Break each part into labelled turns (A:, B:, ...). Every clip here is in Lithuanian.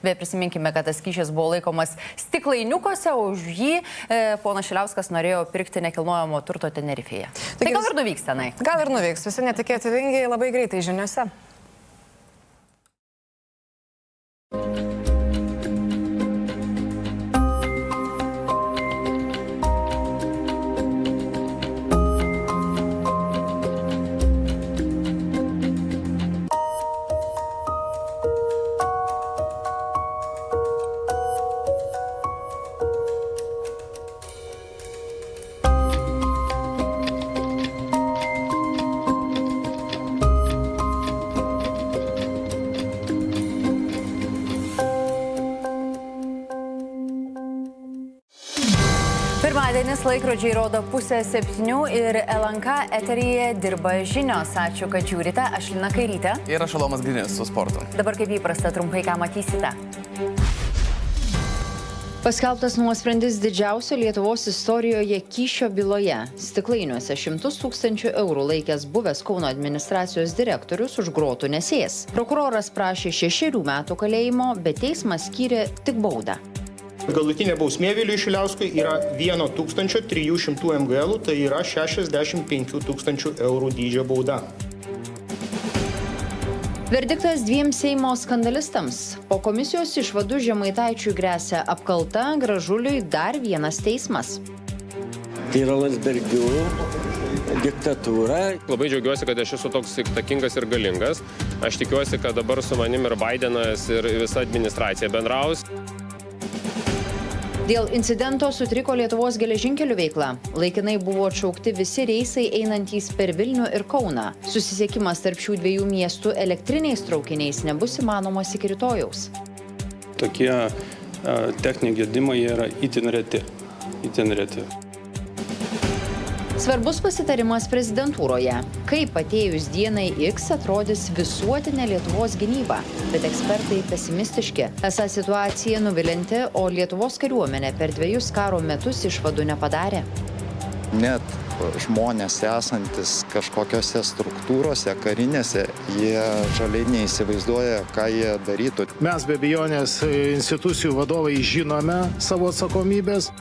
A: Bet prisiminkime, kad tas kyšis buvo laikomas stiklainiukose, o už jį ponas Šiliauskas norėjo pirkti nekilnojamo turto Tenerifėje. Tai gal ir nuvyks tenai?
B: Gal ir nuvyks. Visi netikėti vingiai labai greitai žiniuose.
A: Pirmadienis laikrodžiai rodo 6:30 ir LNK eteryje dirba žinios. Ačiū, kad žiūrite. Aš Lina Kairytė.
C: Ir aš Šalomas Grinis su sportu.
A: Dabar kaip įprasta trumpai, ką matysite. Paskelbtas nuosprendis didžiausio Lietuvos istorijoje kyšio byloje. Stiklainiuose 100 000 eurų laikęs buvęs Kauno administracijos direktorius už grotų nesės. Prokuroras prašė 6 metų kalėjimo, bet teismas skyrė tik baudą.
D: Galutinė bausmė Viliui Šiliauskui yra 1300 mgl, tai yra 65 000 eurų dydžio bauda.
A: Verdiktas 2 Seimo skandalistams. Po komisijos išvadų Žemaitaičiui gresia apkalta, Gražuliui dar vienas teismas.
E: Tai yra Landsbergių diktatūra.
F: Labai džiaugiuosi, kad aš esu toks įtakingas ir galingas. Aš tikiuosi, kad dabar su manim ir Bidenas, ir visa administracija bendraus.
A: Dėl incidento sutriko Lietuvos geležinkelių veikla. Laikinai buvo atšaukti visi reisai einantys per Vilnių ir Kauną. Susisiekimas tarp šių dviejų miestų elektriniais traukiniais nebus įmanomas iki rytojaus.
G: Tokie techniniai gedimai yra itin reti.
A: Svarbus pasitarimas prezidentūroje. Kaip atėjus dienai X atrodys visuotinė Lietuvos gynyba. Bet ekspertai pesimistiški. Esą situacija nuvilinti, o Lietuvos kariuomenė per 2 karo metus išvadų nepadarė.
H: Net žmonės esantis kažkokiose struktūrose, karinėse, jie žaliai neįsivaizduoja, ką jie darytų.
I: Mes be abejonės institucijų vadovai žinome savo atsakomybės.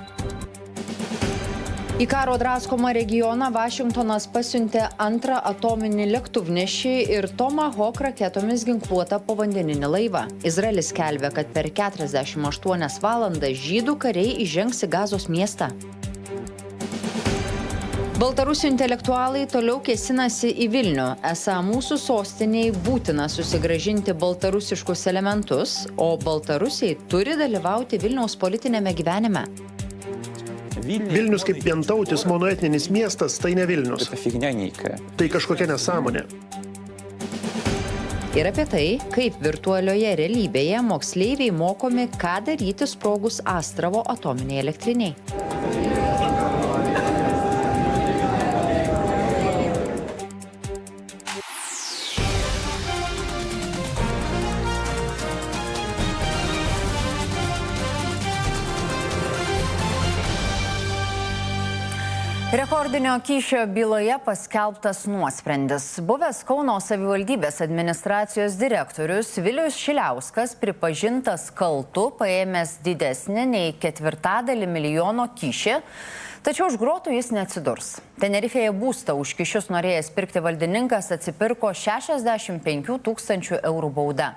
A: Į karo draskomą regioną Vašingtonas pasiuntė antrą atominį lėktuvnešį ir Tomahawk raketomis ginkluotą povandeninį laivą. Izraelis skelbia, kad per 48 valandas žydų kariai įžengs į Gazos miestą. Baltarusių intelektualai toliau kėsinasi į Vilnių. Esą mūsų sostiniai būtina susigrąžinti baltarusiškus elementus, o baltarusiai turi dalyvauti Vilniaus politinėme gyvenime.
I: Vilnius kaip vientautis monoetninis miestas, tai ne Vilnius. Tai kažkokia nesąmonė.
A: Ir apie tai, kaip virtualioje realybėje moksleiviai mokomi, ką daryti sprogus Astravo atominiai elektriniai. Rekordinio kyšio byloje paskelbtas nuosprendis. Buvęs Kauno savivaldybės administracijos direktorius Vilius Šiliauskas pripažintas kaltu, paėmęs didesnį nei 1/4 milijono kyšį, tačiau už grotų jis neatsidurs. Tenerifėje būstą už kyšius norėjęs pirkti valdininkas atsipirko 65 000 eurų bauda,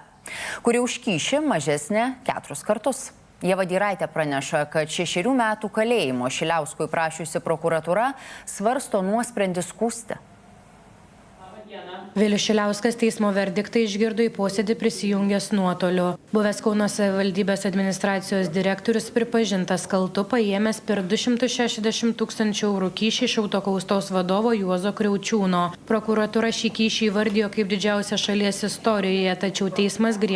A: kuri už kyšį mažesnė 4 kartus. Ieva Dyraitė praneša, kad 6 metų kalėjimo Šiliauskui prašiusi prokuratūra svarsto nuosprendį skųsti.
J: Vilius Šiliauskas teismo verdiktą išgirdo į posėdį prisijungęs nuotoliu. Buvęs Kauno savivaldybės administracijos direktorius pripažintas kaltu, paėmęs per 260 000 eurų kyšį iš autokaustos vadovo Juozo Kriaučiūno. Prokuratūra šį kyšį įvardijo kaip didžiausią šalies istorijoje, tačiau teismas griežtai